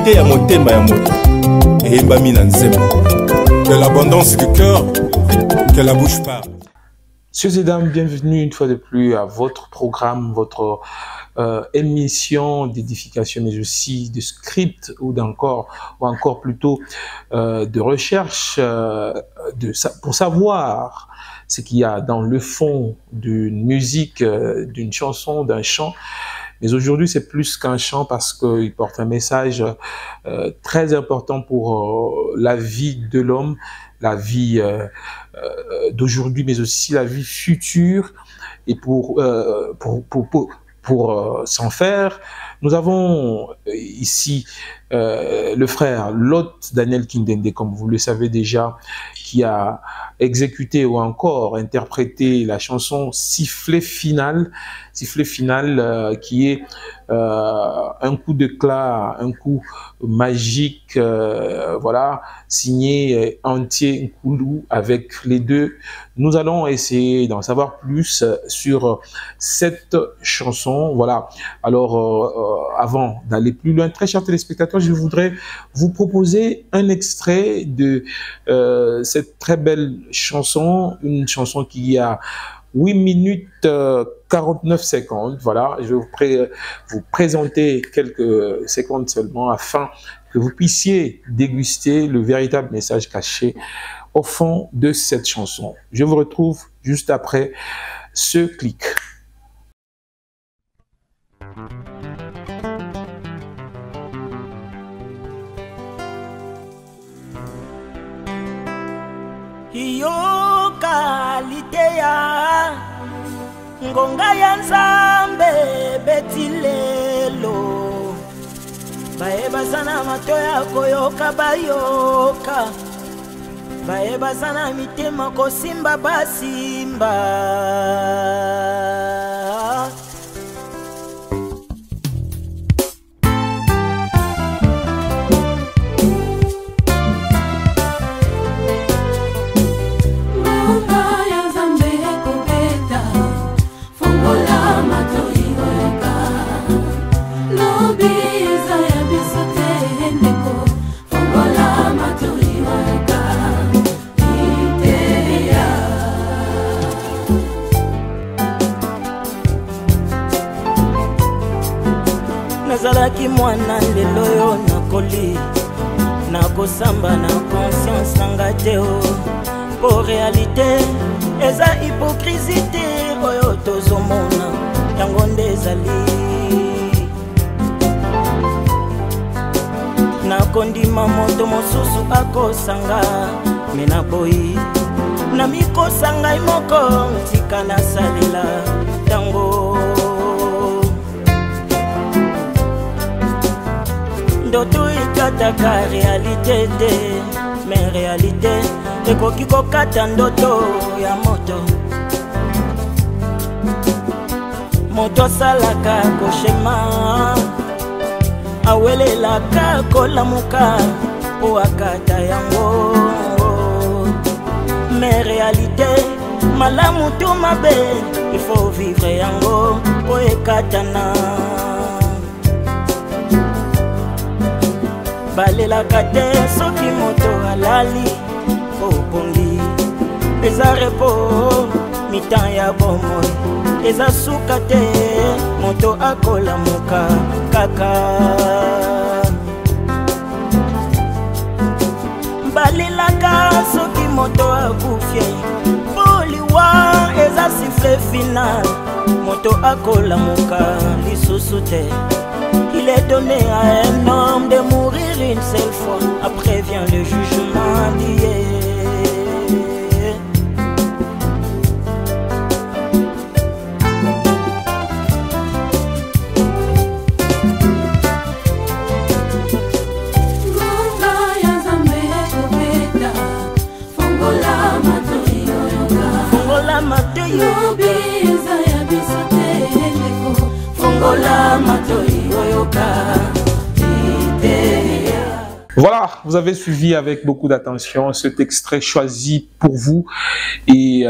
vérité ya motema ya moto eyembami na nzembo. Que l'abondance du cœur, que la bouche parle. Messieurs et dames, bienvenue une fois de plus à votre programme, votre émission d'édification, mais aussi de script ou encore plutôt de recherche pour savoir ce qu'il y a dans le fond d'une musique, d'une chanson, d'un chant. Mais aujourd'hui, c'est plus qu'un chant parce qu'il porte un message très important pour la vie de l'homme, la vie d'aujourd'hui, mais aussi la vie future. Et pour s'en faire, nous avons ici le frère Lot Daniel Kindende, comme vous le savez déjà, qui a exécuté ou encore interprété la chanson Sifflet Final, qui est un coup d'éclat, un coup magique, voilà, signé entier Nkoulou avec les deux. Nous allons essayer d'en savoir plus sur cette chanson, voilà. Alors, avant d'aller plus loin, très chers téléspectateurs, je voudrais vous proposer un extrait de cette très belle chanson, une chanson qui a 8 minutes 49 secondes. Voilà, je vais vous présenter quelques secondes seulement afin que vous puissiez déguster le véritable message caché au fond de cette chanson. Je vous retrouve juste après ce clic. Iyo kalite ya ngonga ya Nzambe betilelo baeba sana matoya koyoka bayoka baeba sana mitema kosimba basimba nazalaki mwana lelo yo nakoli nakosamba na conscience nanga te o po réalité eza hypocrisie te oyo tozomona yango nde ezali nakondima moto mosusu akosanga me naboyi na mikosa ngai moko ntika nasalela tango ndoto ikataka réalité te mais réalité ekoki kokata ndoto ya moto moto asalaka koshema awelelaka kolamuka po akata yango mais réalité malamu to mabe il faut vivre yango po ekatana balelaka te soki moto alali opongi eza repo mitan ya bomoi eza suka te moto akolamuka kaka balelaka soki moto akufie poliwa eza sifflet final moto akolamuka lisusu te. Il est donné à un homme de mourir une seule fois. Après vient le jugement d'hier. Voilà, vous avez suivi avec beaucoup d'attention cet extrait choisi pour vous et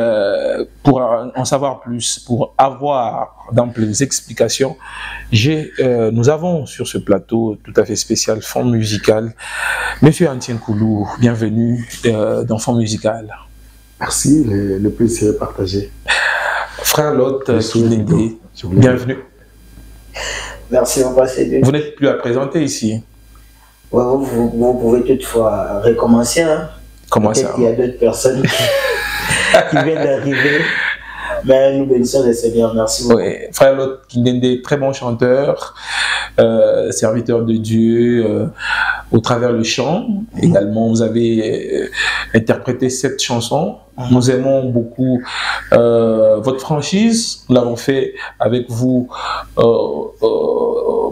pour en savoir plus, pour avoir d'amples explications, nous avons sur ce plateau tout à fait spécial Fond Musical, Monsieur Antien Koulou, bienvenue dans Fond Musical. Merci, le plaisir est partagé. Frère Lot Kindende, bienvenue. Merci, mon pasteur. Vous n'êtes plus à présenter ici. Ouais, vous pouvez toutefois recommencer. Hein. Comment ça? Il y a d'autres personnes qui viennent d'arriver. Mais nous bénissons le Seigneur. Merci beaucoup. Oui, Frère Lot Kindende, très bon chanteur, serviteur de Dieu au travers le chant. Également, vous avez interprété cette chanson. Nous aimons beaucoup votre franchise. Nous l'avons fait avec vous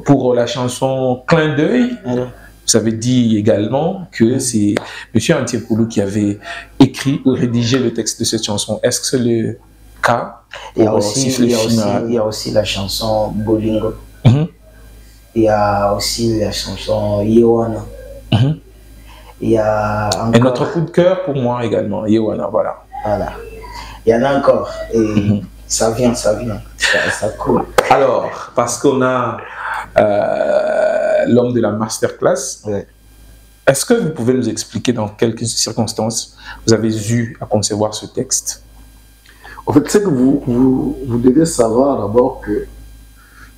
pour la chanson Clin d'œil. Vous avez dit également que c'est M. Antien Koulou qui avait écrit ou rédigé le texte de cette chanson. Est-ce que c'est le cas? Il y a aussi la chanson Bolingo. Il y a aussi la chanson Yewana. Il y a encore... Et notre coup de cœur pour moi également, Yewana, voilà. Voilà. Il y en a encore. Et ça vient. Ça coule. Alors, parce qu'on a l'homme de la masterclass, est-ce que vous pouvez nous expliquer dans quelles circonstances vous avez eu à concevoir ce texte? En fait, c'est que vous devez savoir d'abord que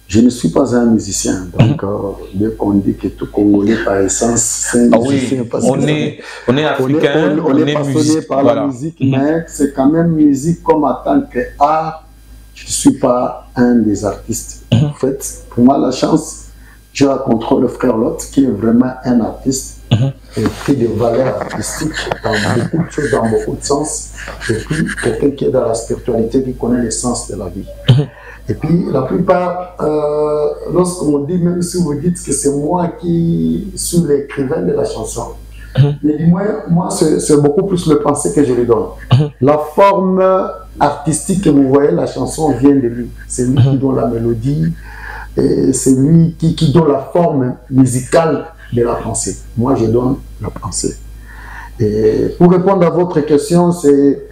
je ne suis pas un musicien. Donc, dès qu'on dit que tout Congolais par essence, c'est un musicien. On est africain, on est passionné par la musique, mais c'est quand même musique comme en tant qu'art. Je ne suis pas un des artistes. En fait, pour moi, la chance, je rencontre le frère Lot, qui est vraiment un artiste, et qui a des valeurs artistiques dans beaucoup de choses, dans beaucoup de sens. Et puis, quelqu'un qui est dans la spiritualité, qui connaît l'essence de la vie. Et puis, la plupart, lorsqu'on dit, même si vous dites que c'est moi qui suis l'écrivain de la chanson, mais moi c'est beaucoup plus le pensée que je lui donne. La forme artistique que vous voyez, la chanson vient de lui. C'est lui qui donne la mélodie, et c'est lui qui donne la forme musicale de la pensée. Moi, je donne la pensée. Et pour répondre à votre question, c'est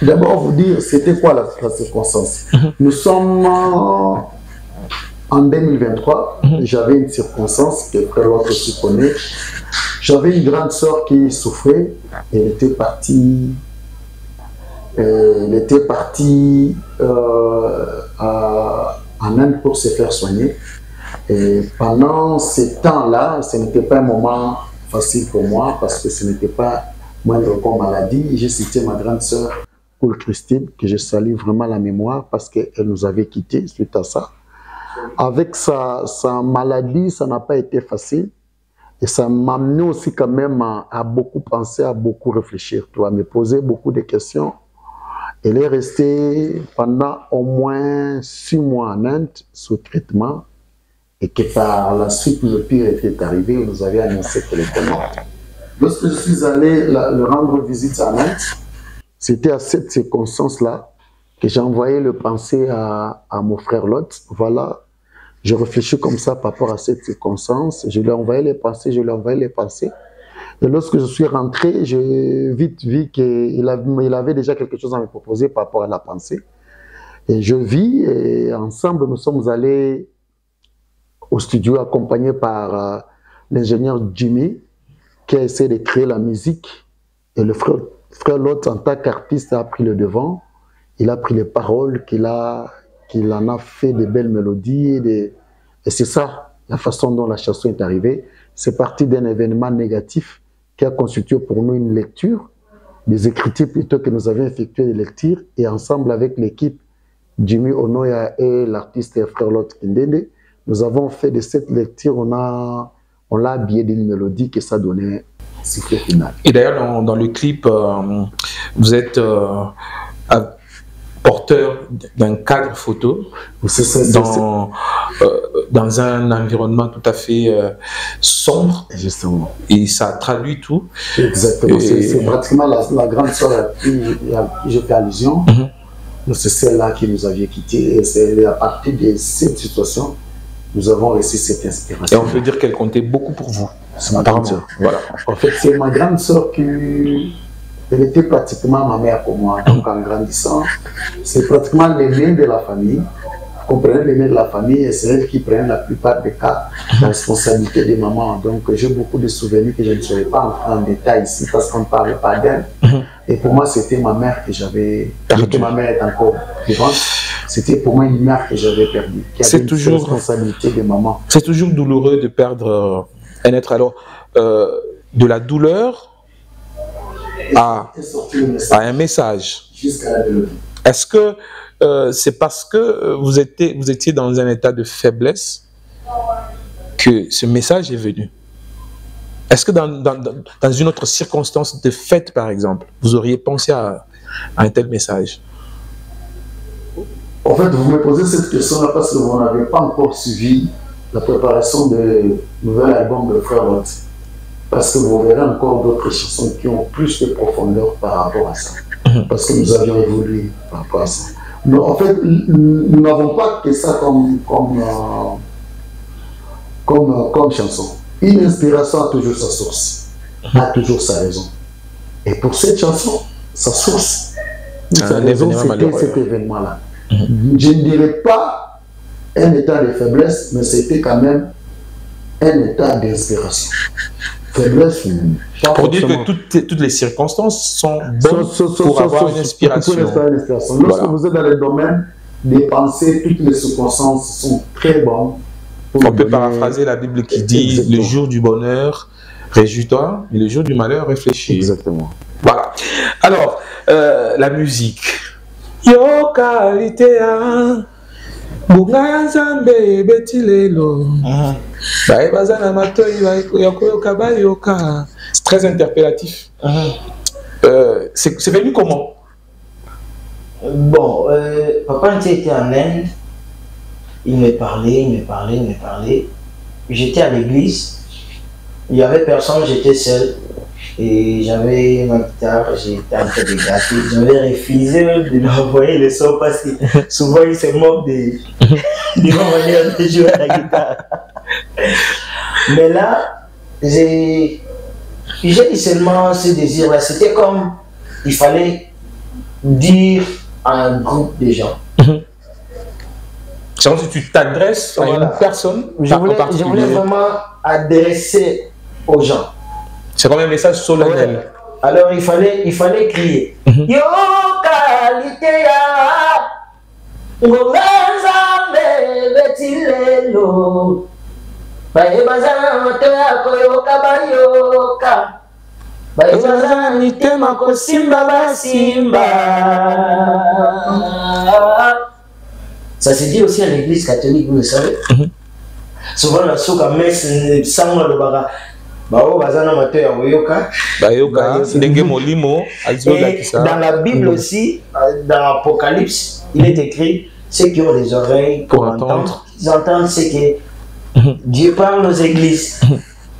d'abord vous dire c'était quoi la circonstance. Nous sommes en 2023, j'avais une circonstance que frère l'autre aussi connaît. J'avais une grande sœur qui souffrait, elle était partie en Inde pour se faire soigner. Et pendant ces temps-là, ce n'était pas un moment facile pour moi parce que ce n'était pas moindre comme maladie. J'ai cité ma grande sœur, Paul Christine, que je salue vraiment la mémoire parce qu'elle nous avait quittés suite à ça. Avec sa maladie, ça n'a pas été facile. Et ça m'a amené aussi quand même à beaucoup penser, à beaucoup réfléchir, à me poser beaucoup de questions. Elle est restée pendant au moins 6 mois en Inde sous traitement et que par la suite, le pire était arrivé, on nous avait annoncé qu'elle était morte. Lorsque je suis allé le rendre visite en Inde, c'était à cette circonstance-là que j'ai envoyé le pensée à mon frère Lot. Voilà, je réfléchis comme ça par rapport à cette circonstance. Je lui ai envoyé les pensées, Et lorsque je suis rentré, j'ai vite vu qu'il avait déjà quelque chose à me proposer par rapport à la pensée. Et je vis, et ensemble, nous sommes allés au studio accompagné par l'ingénieur Jimmy, qui a essayé de créer la musique. Et le frère Lot, en tant qu'artiste, a pris le devant. Il a pris les paroles, qu'il en a fait de belles mélodies. Et c'est ça, la façon dont la chanson est arrivée. C'est parti d'un événement négatif qui a constitué pour nous une lecture, des écritures plutôt que nous avions effectué des lectures. Et ensemble avec l'équipe Jimmy Onoya et l'artiste frère Lot Kindende, nous avons fait de cette lecture, on l'a habillé d'une mélodie que ça donnait sifflet final. Et d'ailleurs, dans le clip, vous êtes porteur d'un cadre photo dans un environnement tout à fait sombre. Justement. Et ça traduit tout. Exactement. C'est pratiquement la grande soeur à qui j'ai fait allusion. C'est celle-là qui nous avait quittés. Et c'est à partir de cette situation nous avons reçu cette inspiration. Et on peut dire qu'elle comptait beaucoup pour vous. C'est ma grande sœur. Voilà. En fait, c'est ma grande sœur qui... Elle était pratiquement ma mère pour moi. Donc, en grandissant, c'est pratiquement l'aînée de la famille. Vous comprenez, l'aînée de la famille, et c'est elle qui prend la plupart des cas la responsabilité des mamans. Donc, j'ai beaucoup de souvenirs que je ne saurais pas entrer en détail ici parce qu'on ne parle pas d'elle. Et pour moi, c'était ma mère que j'avais perdue. Ma mère est encore vivante. C'était pour moi une mère que j'avais perdue. C'est toujours la responsabilité des mamans. C'est toujours douloureux de perdre un être. Alors, de la douleur à un message. Jusqu'à la mélodie. Est-ce que c'est parce que vous étiez dans un état de faiblesse que ce message est venu? Est-ce que dans une autre circonstance de fête, par exemple, vous auriez pensé à un tel message? En fait, vous me posez cette question-là parce que vous n'avez pas encore suivi la préparation du nouvel album de Frère Lot. Parce que vous verrez encore d'autres chansons qui ont plus de profondeur par rapport à ça. Parce que nous avions évolué par rapport à ça. Mais en fait, nous n'avons pas que ça comme chanson. Une inspiration a toujours sa source, a toujours sa raison. Et pour cette chanson, sa source, sa raison, c'était cet événement-là. Je ne dirais pas un état de faiblesse, mais c'était quand même un état d'inspiration. Faiblesse. Pour dire que toutes les circonstances sont bonnes pour avoir une inspiration. Lorsque voilà. Vous êtes dans le domaine des pensées, toutes les circonstances sont très bonnes. On peut paraphraser la Bible qui dit: exactement. Le jour du bonheur, réjouis-toi, et le jour du malheur, réfléchis. Exactement. Voilà. Alors, la musique. Yo qualité bunga nzambe betilelo. C'est très interpellatif. C'est venu comment? Bon, papa était en Inde. Il me parlait. J'étais à l'église. Il n'y avait personne, j'étais seul. Et j'avais ma guitare, j'étais en train de gratter. J'avais refusé de lui envoyer le son parce que souvent il se moque de ma manière de jouer à la guitare. Mais là, j'ai eu seulement ce désir-là. C'était comme il fallait dire à un groupe de gens. C'est comme si tu t'adresses à une personne. Je voulais vraiment adresser aux gens. C'est comme un message solennel. Ouais. Alors il fallait crier. Yo qualité ya ngomenzambe betilelo baebazana toya koyoka bayoka baebazana nitema kosimba basimba. Ça se dit aussi à l'église catholique, vous le savez. Souvent la souka messe sans le baga. Dans la Bible aussi, dans l'Apocalypse, il est écrit: ceux qui ont les oreilles pour entendre, ils entendent ce que Dieu parle aux églises.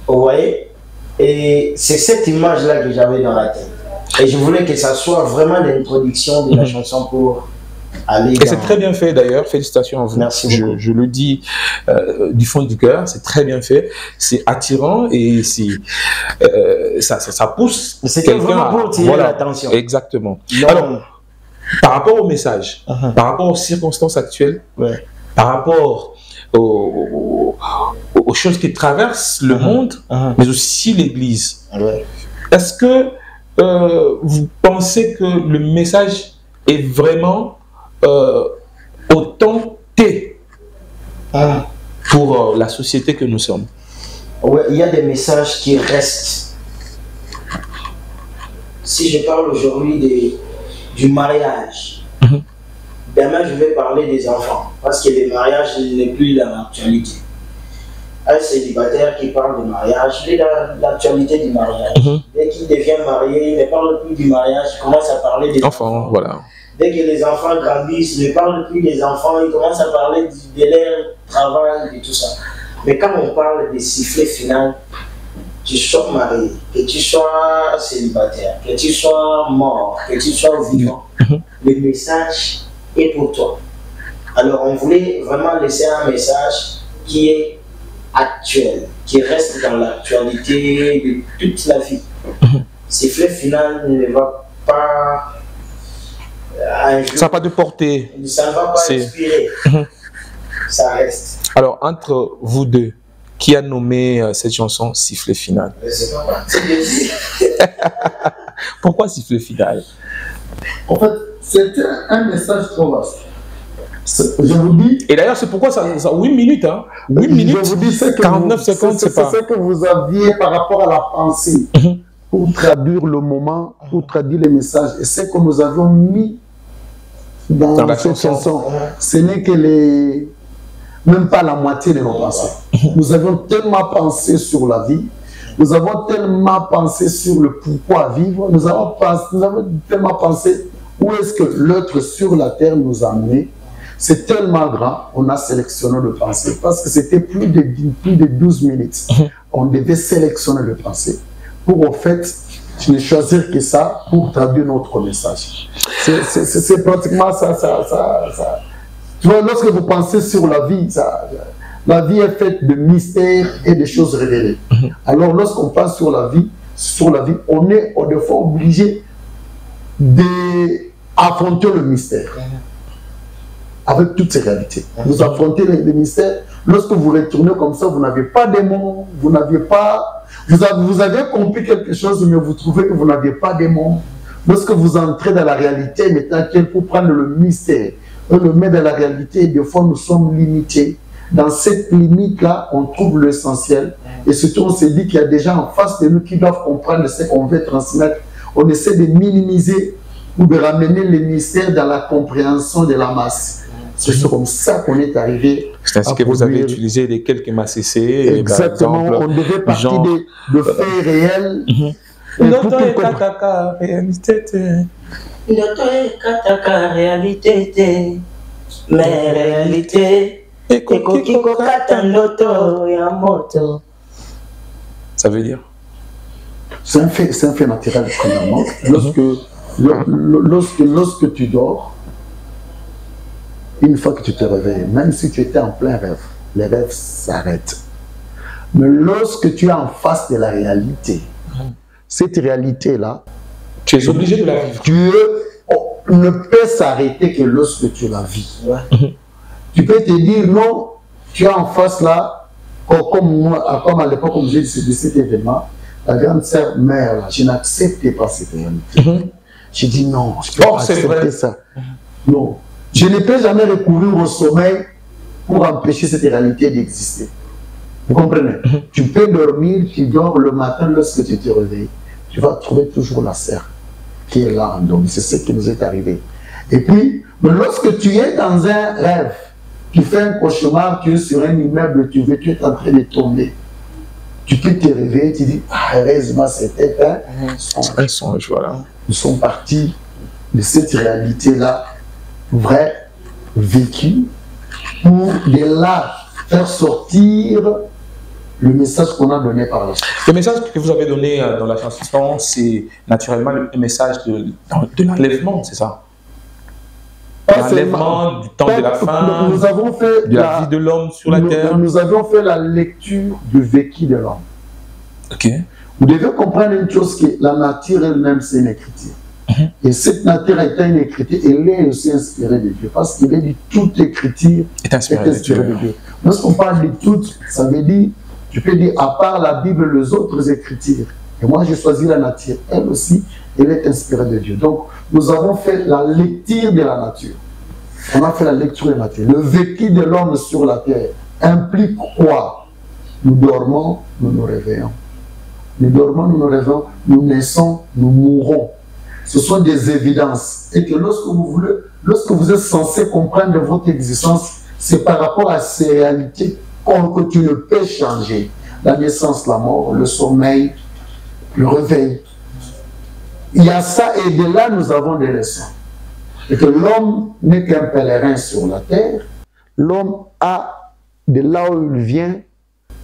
Vous voyez? Et c'est cette image-là que j'avais dans la tête. Et je voulais que ça soit vraiment l'introduction de la chanson pour aller. Et c'est très bien fait d'ailleurs, félicitations à vous. Merci beaucoup. Je le dis du fond du cœur, c'est très bien fait, c'est attirant et ça pousse quelqu'un à pour tirer l'attention. Exactement. Non. Alors, par rapport au message, par rapport aux circonstances actuelles, par rapport aux choses qui traversent le monde, mais aussi l'Église, est-ce que vous pensez que le message est vraiment autant T pour la société que nous sommes? Oui, il y a des messages qui restent. Si je parle aujourd'hui du mariage, demain je vais parler des enfants, parce que le mariage n'est plus dans l'actualité. Un célibataire qui parle de mariage, il est dans l'actualité du mariage. Dès qu'il devient marié, il ne parle plus du mariage, il commence à parler des enfants. Voilà. Dès que les enfants grandissent, ils ne parlent plus des enfants, ils commencent à parler de leur travail et tout ça. Mais quand on parle des sifflets finaux, que tu sois marié, que tu sois célibataire, que tu sois mort, que tu sois vivant, le message est pour toi. Alors on voulait vraiment laisser un message qui est actuel, qui reste dans l'actualité de toute la vie. Sifflet final ne va pas... Ça n'a pas de portée. Ça ne va pas inspirer. Ça reste. Alors, entre vous deux, qui a nommé cette chanson Sifflet final? C'est pas moi, c'est Désir. Pourquoi Sifflet final? En fait, c'était un message trop vaste. Je vous dis... Et d'ailleurs, c'est pourquoi ça 8 minutes, hein? 8 minutes, je vous dis, 49 secondes, c'est pas... C'est ce que vous aviez par rapport à la pensée, pour traduire le moment, pour traduire les messages. Et c'est que nous avions mis dans la cette chanson. Ce n'est que même pas la moitié de nos pensées. Nous avions tellement pensé sur la vie, nous avons tellement pensé sur le pourquoi vivre, nous avons tellement pensé où est-ce que l'autre sur la terre nous a amenés. C'est tellement grand, on a sélectionné le pensée, parce que c'était plus de 12 minutes. On devait sélectionner le pensée pour, en fait, ne choisir que ça pour traduire notre message. C'est pratiquement ça. Tu vois, lorsque vous pensez sur la vie, la vie est faite de mystères et de choses révélées. Alors, lorsqu'on pense sur la vie, on est des fois obligé d'affronter le mystère. Avec toutes ces réalités. Vous affrontez les mystères. Lorsque vous retournez comme ça, vous n'avez pas des mots, vous n'avez pas... Vous avez compris quelque chose, mais vous trouvez que vous n'avez pas des mots. Lorsque vous entrez dans la réalité, maintenant, il faut prendre le mystère, on le met dans la réalité, des fois, nous sommes limités. Dans cette limite-là, on trouve l'essentiel. Et surtout, on se dit qu'il y a des gens en face de nous qui doivent comprendre ce qu'on veut transmettre. On essaie de minimiser ou de ramener les mystères dans la compréhension de la masse. C'est comme ça qu'on est arrivé. C'est ainsi que vous avez utilisé les quelques massicés. Exactement, on devait partir de faits réels. Noto et kataka réalité. Noto et kataka réalité. Mais réalité. Ekokiko kata noto ya moto. Ça veut dire? C'est un fait naturel, premièrement. Lorsque tu dors, une fois que tu te réveilles, même si tu étais en plein rêve, les rêves s'arrêtent. Mais lorsque tu es en face de la réalité, cette réalité-là, tu es obligé de la vivre. Tu ne peux s'arrêter que lorsque tu la vis. Tu peux te dire non, tu es en face là, comme à l'époque, comme j'ai dit de cet événement, la grande sœur mère, là, je n'acceptais pas cette réalité. J'ai dit non, je ne peux pas accepter ça. Non. Je ne peux jamais recourir au sommeil pour empêcher cette réalité d'exister. Vous comprenez? Tu peux dormir, tu dors le matin lorsque tu te réveilles. Tu vas trouver toujours la sœur qui est là. Donc c'est ce qui nous est arrivé. Et puis, lorsque tu es dans un rêve, tu fais un cauchemar, tu es sur un immeuble, tu es en train de tomber. Tu peux te réveiller, tu dis, ah, heureusement c'était un songe. Voilà. Nous sommes partis de cette réalité-là, vrai, vécu, pour de là faire sortir le message qu'on a donné par la suite. Le message que vous avez donné dans la chanson, c'est naturellement le message de l'enlèvement, c'est ça? L'enlèvement du temps de la fin, nous avons fait de la vie de l'homme sur la terre. Nous avons fait la lecture du vécu de l'homme. Ok. Vous devez comprendre une chose, que la nature elle-même, c'est une écriture. Et cette nature étant une écriture, elle est aussi inspirée de Dieu. Parce qu'il est dit toute écriture est inspirée de Dieu. Lorsqu'on parle de toute, ça veut dire, tu peux dire à part la Bible, les autres écritures. Et moi, j'ai choisi la nature. Elle aussi, elle est inspirée de Dieu. Donc, nous avons fait la lecture de la nature. On a fait la lecture de la nature. Le vécu de l'homme sur la terre implique quoi? Nous dormons, nous nous réveillons. Nous dormons, nous nous réveillons. Nous naissons, nous mourons. Ce sont des évidences. Et que lorsque vous êtes censé comprendre votre existence, c'est par rapport à ces réalités que tu ne peux changer. La naissance, la mort, le sommeil, le réveil. Il y a ça, et de là, nous avons des leçons. Et que l'homme n'est qu'un pèlerin sur la terre. L'homme a, de là où il vient,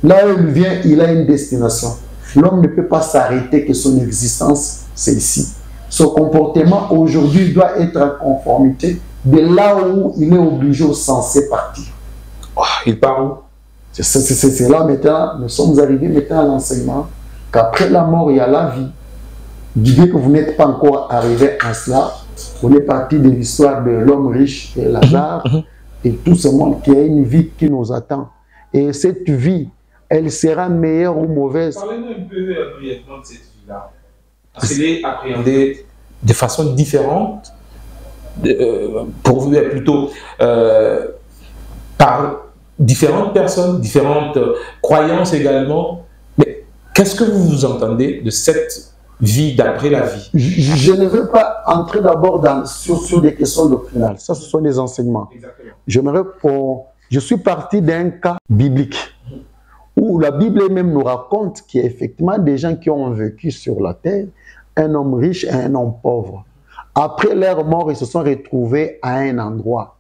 il a une destination. L'homme ne peut pas s'arrêter que son existence, c'est ici. Son comportement aujourd'hui doit être en conformité de là où il est obligé ou censé partir. Oh, il part où? C'est là maintenant, nous sommes arrivés maintenant à l'enseignement qu'après la mort, il y a la vie. Dites que vous n'êtes pas encore arrivé à cela. On est parti de l'histoire de l'homme riche et Lazare et tout ce monde qui a une vie qui nous attend. Et cette vie, elle sera meilleure ou mauvaise. Parlez-nous un peu brièvement de cette vie-là. Parce qu'elle est appréhendée de façon différente, pour vous plutôt par différentes personnes, différentes croyances également. Mais qu'est-ce que vous entendez de cette vie d'après la vie? Je ne veux pas entrer d'abord sur des questions doctrinales. Ça, ce sont des enseignements. Je suis parti d'un cas biblique où la Bible même nous raconte qu'il y a effectivement des gens qui ont vécu sur la terre, un homme riche et un homme pauvre. Après leur mort, ils se sont retrouvés à un endroit.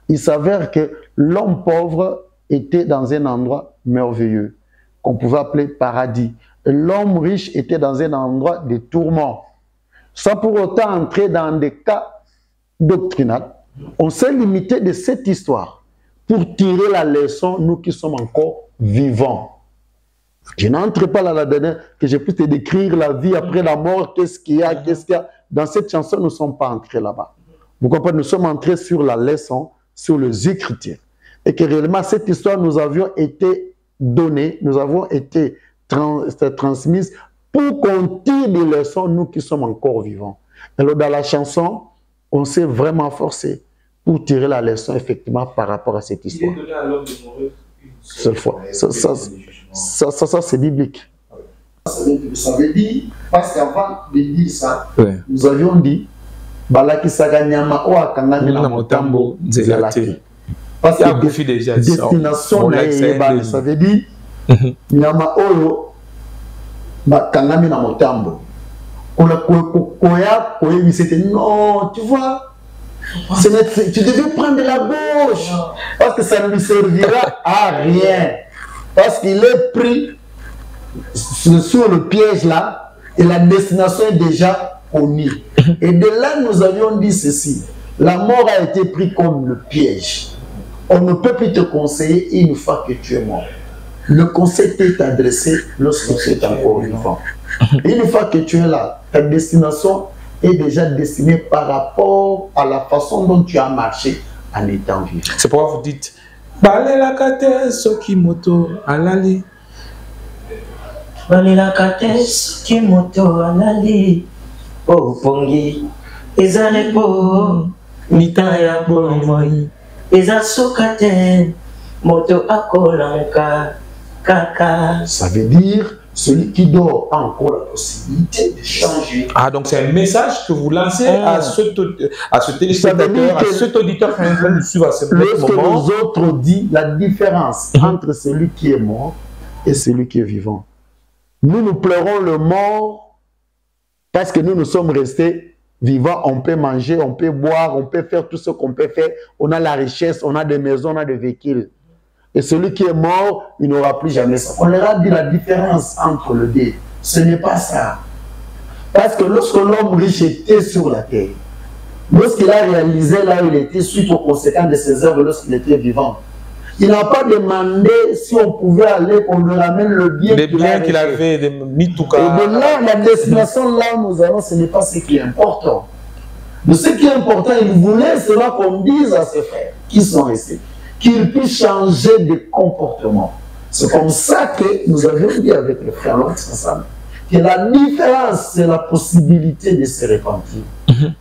Il s'avère que l'homme pauvre était dans un endroit merveilleux, qu'on pouvait appeler paradis. L'homme riche était dans un endroit de tourment. Sans pour autant entrer dans des cas doctrinaux, on s'est limité de cette histoire pour tirer la leçon, nous qui sommes encore vivants. Je n'entre pas là-dedans, que je puisse te décrire la vie après la mort, qu'est-ce qu'il y a, qu'est-ce qu'il y a. Dans cette chanson, nous ne sommes pas entrés là-bas. Vous comprenez, nous sommes entrés sur la leçon, sur les Écritures. Et que réellement, cette histoire, nous avions été donnée, nous avons été transmise pour qu'on tire des leçons, nous qui sommes encore vivants. Alors, dans la chanson, on s'est vraiment forcé pour tirer la leçon, effectivement, par rapport à cette histoire. Il est donné à l'homme de mourir une seule fois. Ça c'est biblique. Ça veut dire, parce qu'avant de dire ça, nous avions dit, Balaki Saganyama o akangami na motambo zelati. Parce que destination na ça veut dire, Nyama oyo bakangami na motambo. C'était non, tu vois. Tu devais prendre la gauche parce que ça ne lui servira à rien. Parce qu'il est pris sur le piège là et la destination est déjà connue. Et de là, nous avions dit ceci. La mort a été prise comme le piège. On ne peut plus te conseiller une fois que tu es mort. Le conseil t'est adressé lorsque tu es encore vivant. Une fois que tu es là, ta destination est déjà destinée par rapport à la façon dont tu as marché en étant vivant. C'est pourquoi vous dites Balela kate soki moto alali. Balela kate soki moto alali. Oh pongi ezale po mita ya bomoi. Eza sokate moto akolanka kaka. Ça veut dire celui qui dort a encore la possibilité de changer. Ah, donc c'est un message que vous lancez à ce téléspectateur, à cet auditeur qui est en train de suivre à ce moment. Lorsque nous autres dit la différence entre celui qui est mort et celui qui est vivant. Nous pleurons le mort parce que nous sommes restés vivants. On peut manger, on peut boire, on peut faire tout ce qu'on peut faire. On a la richesse, on a des maisons, on a des véhicules. Et celui qui est mort, il n'aura plus jamais ça. On leur a dit la différence entre les deux. Ce n'est pas ça. Parce que lorsque l'homme riche était sur la terre, lorsqu'il a réalisé là où il était, suite aux conséquences de ses œuvres lorsqu'il était vivant, il n'a pas demandé si on pouvait aller, qu'on lui ramène le bien qu'il avait, des mitouka. Et de là, la destination là où nous allons, ce n'est pas ce qui est important. Mais ce qui est important, il voulait cela qu'on dise à ses frères qui sont restés, qu'ils puissent changer de comportement. C'est comme ça que nous avions dit avec le frère ensemble que la différence, c'est la possibilité de se repentir.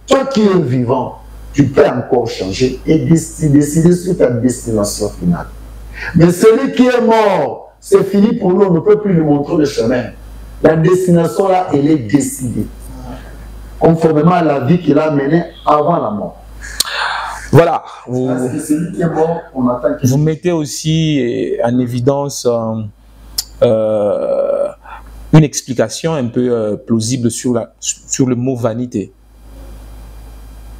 Toi qui es vivant, tu peux encore changer et décider sur ta destination finale. Mais celui qui est mort, c'est fini pour nous, on ne peut plus lui montrer le chemin. La destination là, elle est décidée, conformément à la vie qu'il a menée avant la mort. Voilà, vous mettez aussi en évidence une explication un peu plausible sur le mot vanité.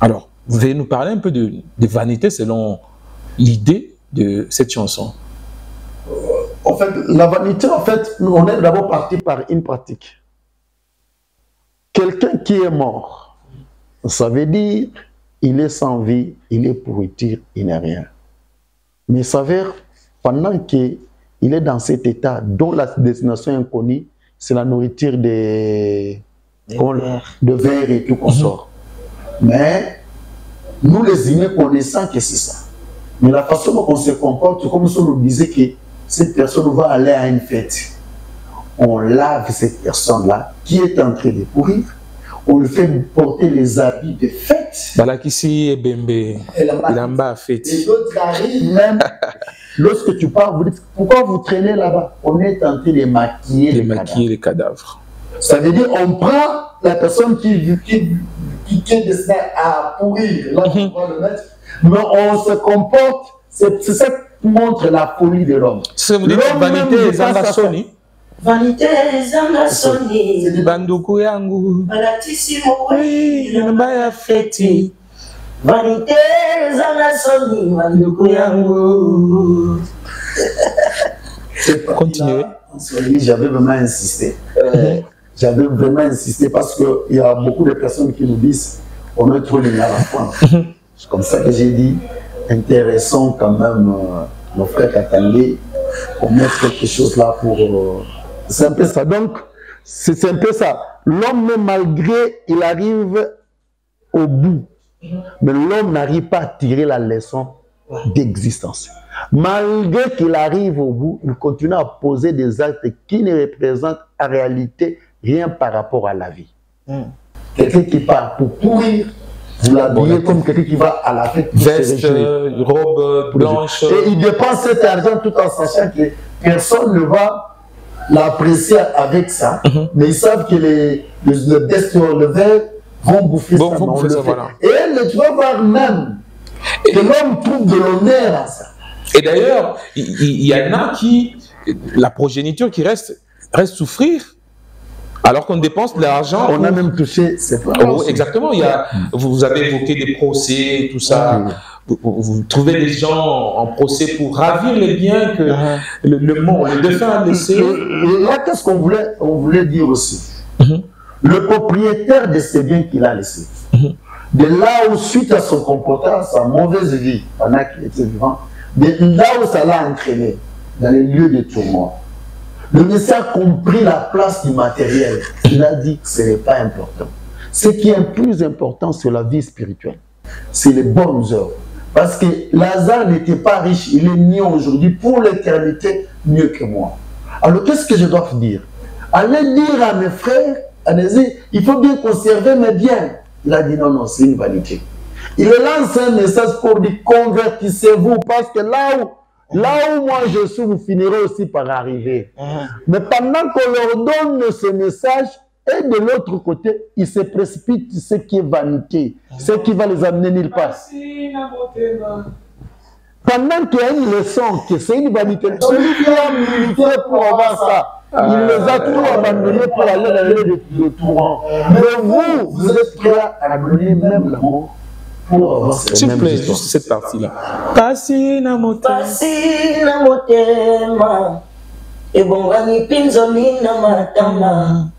Alors, vous allez nous parler un peu de vanité selon l'idée de cette chanson. En fait, la vanité, en fait, on est d'abord parti par une pratique. Quelqu'un qui est mort, ça veut dire il est sans vie, il est pourriture, il n'est rien. Mais il s'avère, pendant que il est dans cet état dont la destination inconnue, c'est la nourriture de verre et tout qu'on sort. Mais nous les humains connaissons que c'est ça. Mais la façon dont on se comporte, comme si on nous disait que cette personne va aller à une fête. On lave cette personne-là qui est en train de pourrir. On lui fait porter les habits de fête. Balakisi et Bembe, Lamba fête. Et d'autres arrivent même. Lorsque tu pars, vous dites pourquoi vous traînez là-bas? On est en train de maquiller les cadavres. Ça veut dire on prend la personne qui est destinée à pourrir, là on va le mettre, mais on se comporte, c'est ça qui montre la folie de l'homme. C'est vous dites vanité zangasoni. Vanité zangasoni. Banduku yangu. Balatissimo oui, nambaya feti. Vanité zangasoni. Banduku yangu. Continuez. J'avais vraiment insisté. J'avais vraiment insisté parce qu'il y a beaucoup de personnes qui nous disent on est trop linéaire à la fin. C'est comme ça que j'ai dit intéressant quand même nos frères Katangé pour mettre quelque chose là pour. C'est un peu ça. Donc, c'est un peu ça. L'homme, malgré il arrive au bout, mais l'homme n'arrive pas à tirer la leçon d'existence. Malgré qu'il arrive au bout, il continue à poser des actes qui ne représentent en réalité rien par rapport à la vie. Quelqu'un qui part pour pourrir, vous l'habillez comme quelqu'un qui va à la fête. Veste, robe blanche. Et il dépense cet argent tout en sachant que personne ne va l'apprécier avec ça. Mais ils savent que le verre vont bouffer ça. Voilà. Et tu vas voir même que l'homme trouve de l'honneur à ça. Et d'ailleurs, il y en a qui, la progéniture qui reste souffrir, alors qu'on dépense de l'argent. On a même touché ces parents. Oh, exactement, vous avez évoqué des procès, tout ça. Vous trouvez des gens en procès pour ravir les biens que le défunt a laissés. Et là, qu'est-ce qu'on voulait dire aussi? Le propriétaire de ces biens qu'il a laissés, de là où, suite à son comportement, sa mauvaise vie, pendant qu'il était vivant, de là où ça l'a entraîné, dans les lieux de tourment, le Messie a compris la place du matériel. Il a dit que ce n'est pas important. Ce qui est plus important, c'est la vie spirituelle. C'est les bonnes œuvres. Parce que Lazare n'était pas riche, il est né aujourd'hui pour l'éternité mieux que moi. Alors qu'est-ce que je dois dire? Allez dire à mes frères, allez-y, il faut bien conserver mes biens. Il a dit non, non, c'est une vanité. Il lance un message pour dire convertissez-vous parce que là où moi je suis, vous finirez aussi par arriver. Mais pendant qu'on leur donne ce message, et de l'autre côté, ils se précipitent ce qui est vanité, ce qui va les amener nulle part. Pendant qu'il y a une leçon, que c'est une vanité, celui qui a milité pour avoir ça, il les a tout abandonnés pour aller dans le tourment. Mais vous êtes prêts à donner même l'amour. S'il vous plaît, juste cette partie-là. Pasina motema ebongani pinzoli na matama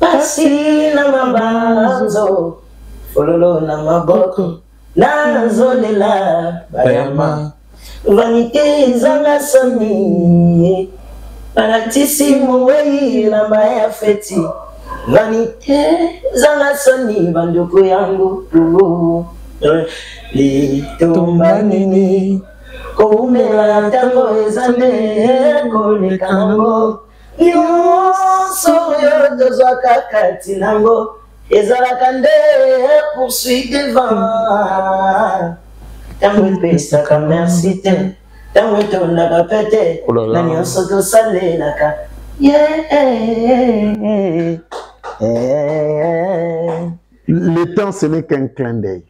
pasina mabanzo fololo na maboko nazolela bayama vanité zanga soni balatissimo wei na baya feti vanité zanga soni banduku yangu litumba nini koumela tango ezane koleka nango nyonso oyo tozwaka kati nango ezalaka nde poursuit devant tango epesaka merci te tango etondaka pe te na nyonso tosalelaka le temps ce n'est qu'un clin d'œil.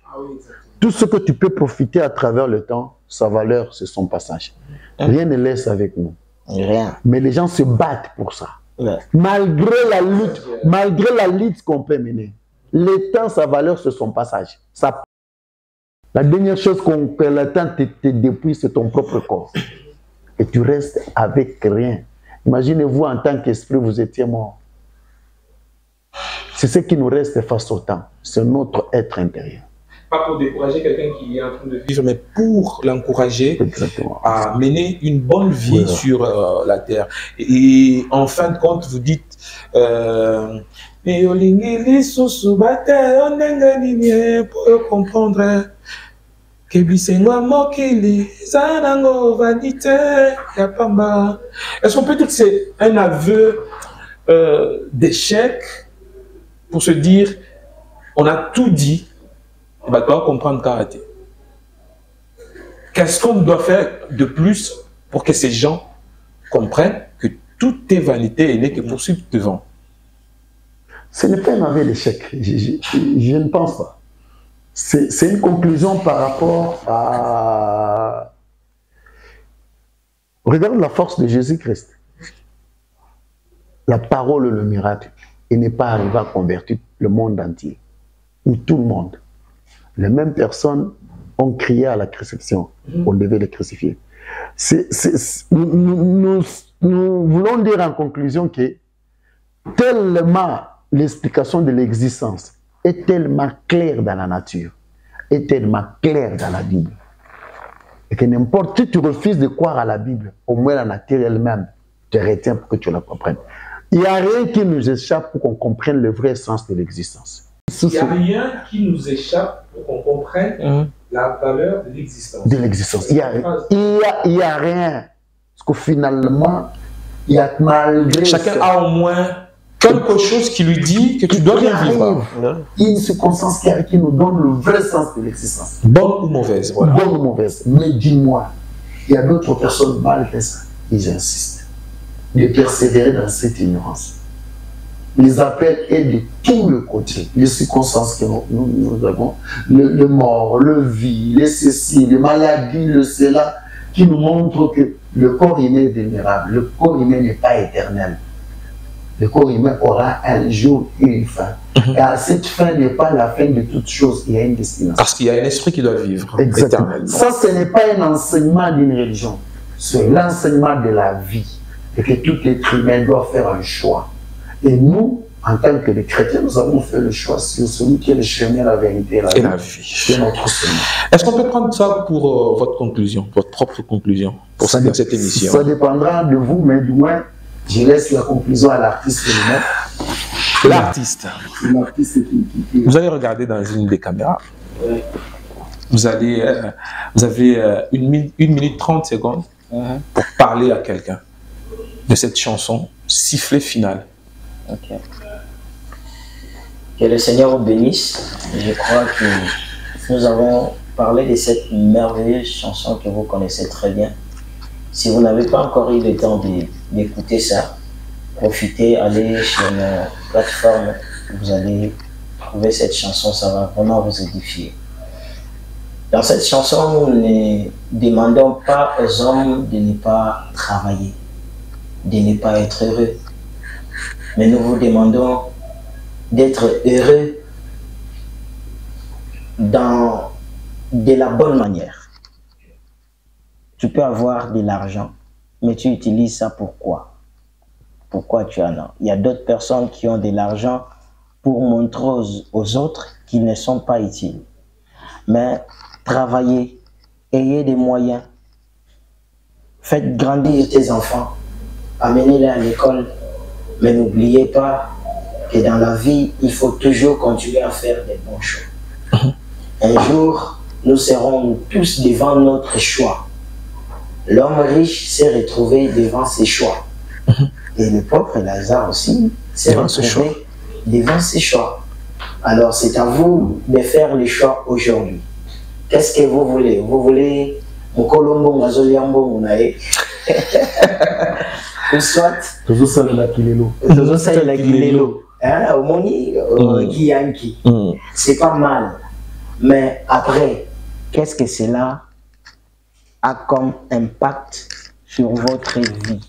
Tout ce que tu peux profiter à travers le temps, sa valeur, c'est son passage. Rien ne laisse avec nous. Rien. Mais les gens se battent pour ça. Malgré la lutte qu'on peut mener. Le temps, sa valeur, c'est son passage. La dernière chose que le temps te dépouille, c'est ton propre corps. Et tu restes avec rien. Imaginez-vous, en tant qu'esprit, vous étiez mort. C'est ce qui nous reste face au temps. C'est notre être intérieur. pas pour décourager quelqu'un qui est en train de vivre, mais pour l'encourager à mener une bonne vie sur la terre. Et en fin de compte, vous dites mais olingili susubate onenganini pour comprendre que bisengo mokili zanango vanité yapamba. Est-ce qu'on peut dire que c'est un aveu d'échec pour se dire on a tout dit, bah, tu dois comprendre karaté. Qu'est-ce qu'on doit faire de plus pour que ces gens comprennent que toute tes vanités et n'est que poursuivre devant? Ce n'est pas un aveu d'échec, je ne pense pas. C'est une conclusion par rapport à... Regarde la force de Jésus-Christ. La parole, le miracle, il n'est pas arrivé à convertir le monde entier, ou tout le monde. Les mêmes personnes ont crié à la crucifixion, on devait les crucifier. Nous voulons dire en conclusion que tellement l'explication de l'existence est tellement claire dans la nature, est tellement claire dans la Bible, et que n'importe qui tu refuses de croire à la Bible, au moins la nature elle-même te retient pour que tu la comprennes. Il n'y a rien qui nous échappe pour qu'on comprenne le vrai sens de l'existence. Il n'y a rien qui nous échappe pour qu'on comprenne la valeur de l'existence. De l'existence. Il n'y a rien. Parce que finalement, il y a malgré... Chacun a au moins quelque chose qui lui dit que tu dois bien vivre. Il y a une circonstance qui nous donne le vrai sens de l'existence. Bonne ou mauvaise, voilà. Bonne ou mauvaise. Mais dis-moi, il y a d'autres personnes malgré ça. Ils insistent de persévérer dans cette ignorance. Les appels est de tous les côtés. Les circonstances que nous avons, le mort, le vie, les ceci, les maladies, le cela, qui nous montrent que le corps humain est vulnérable. Le corps humain n'est pas éternel. Le corps humain aura un jour et une fin. Car cette fin n'est pas la fin de toute chose, il y a une destination. Parce qu'il y a un esprit qui doit vivre. Exactement. Ça, ce n'est pas un enseignement d'une religion. C'est l'enseignement de la vie. Et que tout être humain doit faire un choix. Et nous, en tant que les chrétiens, nous avons fait le choix sur celui qui est le chemin, la vérité et la vie. C'est notre Seigneur. Est-ce qu'on peut prendre ça pour votre conclusion, votre propre conclusion, pour cette émission? Ça dépendra de vous, mais du moins, je laisse la conclusion à l'artiste lui-même. L'artiste. Vous allez regarder dans une des caméras. Vous avez 1 minute 30 secondes pour parler à quelqu'un de cette chanson, sifflet final. Ok. Que le Seigneur vous bénisse. Je crois que nous avons parlé de cette merveilleuse chanson que vous connaissez très bien. Si vous n'avez pas encore eu le temps d'écouter ça, profitez, allez sur nos plateformes, vous allez trouver cette chanson, ça va vraiment vous édifier. Dans cette chanson, nous ne demandons pas aux hommes de ne pas travailler, de ne pas être heureux. Mais nous vous demandons d'être heureux de la bonne manière. Tu peux avoir de l'argent, mais tu utilises ça pour quoi? Pourquoi tu en as? Il y a d'autres personnes qui ont de l'argent pour montrer aux autres qu'ils ne sont pas utiles. Mais travaillez, ayez des moyens, faites grandir tes enfants, amenez-les à l'école. Mais n'oubliez pas que dans la vie, il faut toujours continuer à faire des bons choix. Un jour, nous serons tous devant notre choix. L'homme riche s'est retrouvé devant ses choix. Et le pauvre Lazare aussi s'est retrouvé devant ses choix. Alors c'est à vous de faire les choix aujourd'hui. Qu'est-ce que vous voulez? Vous voulez Mokolombo Mazoliambo Munae? Ou soit c'est pas mal, mais après, qu'est-ce que cela a comme impact sur votre vie?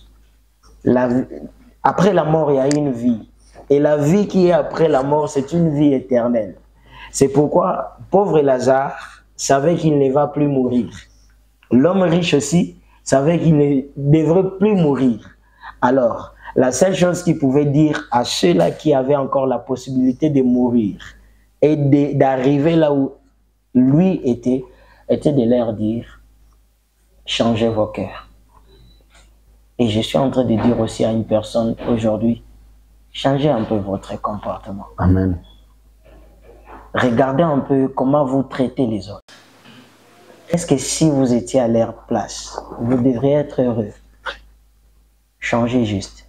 Après la mort, il y a une vie, et la vie qui est après la mort, c'est une vie éternelle. C'est pourquoi pauvre Lazare savait qu'il ne va plus mourir. L'homme riche aussi savait qu'il ne devrait plus mourir. Alors, la seule chose qu'il pouvait dire à ceux-là qui avaient encore la possibilité de mourir et d'arriver là où lui était de leur dire, changez vos cœurs. Et je suis en train de dire aussi à une personne aujourd'hui, changez un peu votre comportement. Amen. Regardez un peu comment vous traitez les autres. Est-ce que si vous étiez à leur place, vous devriez être heureux? Changez juste.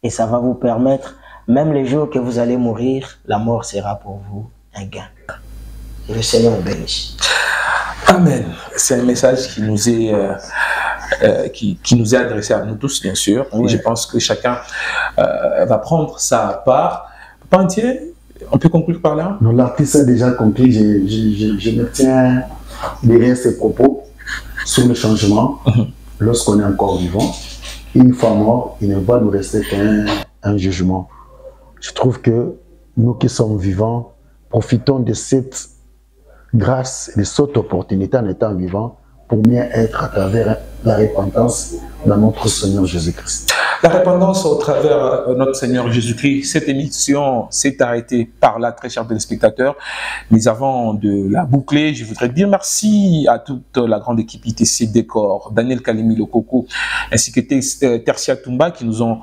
Et ça va vous permettre, même les jours que vous allez mourir, la mort sera pour vous un gain. Et le Seigneur vous bénisse. Amen. C'est un message qui nous est, qui nous est adressé à nous tous, bien sûr. Oui. Et je pense que chacun va prendre sa part. Papa Entier, on peut conclure par là? Non, l'artiste a déjà conclu. Je me tiens derrière ses propos sur le changement. Lorsqu'on est encore vivant, une fois mort, il ne va nous rester qu'un jugement. Je trouve que nous qui sommes vivants, profitons de cette grâce, de cette opportunité en étant vivants pour mieux être à travers la repentance dans notre Seigneur Jésus-Christ. La repentance au travers notre Seigneur Jésus-Christ. Cette émission s'est arrêtée par là, très chers téléspectateurs. Mais avant de la boucler, je voudrais dire merci à toute la grande équipe ITC Décor, Daniel Kalemi Lokoko, ainsi que Tertia Tumba qui nous ont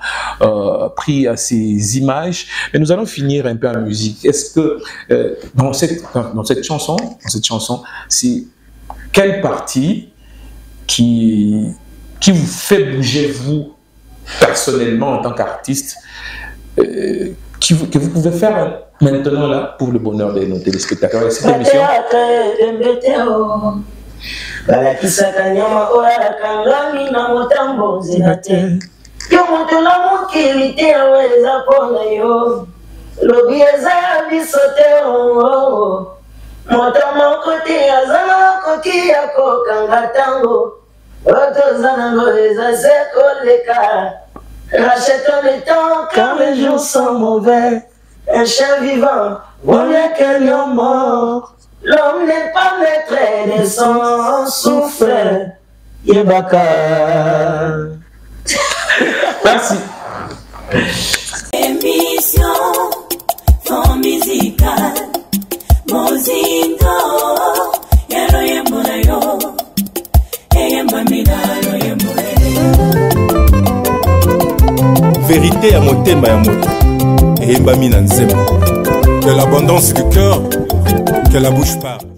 pris à ces images. Mais nous allons finir un peu en musique. Est-ce que dans cette chanson, c'est quelle partie qui vous fait bouger, vous, personnellement, en tant qu'artiste, que vous pouvez faire maintenant là pour le bonheur de nos téléspectateurs et cette émission? Rachetons le temps car les jours sont mauvais. Un chien vivant vaut mieux qu'un lion mort. L'homme n'est pas maître de son souffle. Yebaka. Merci. Émission fond musicale Mozindo Yaro yembona yo Eyemba midalo yembole Vérité à motema ya moto eyembami na nzembo. Que l'abondance du cœur, que la bouche parle.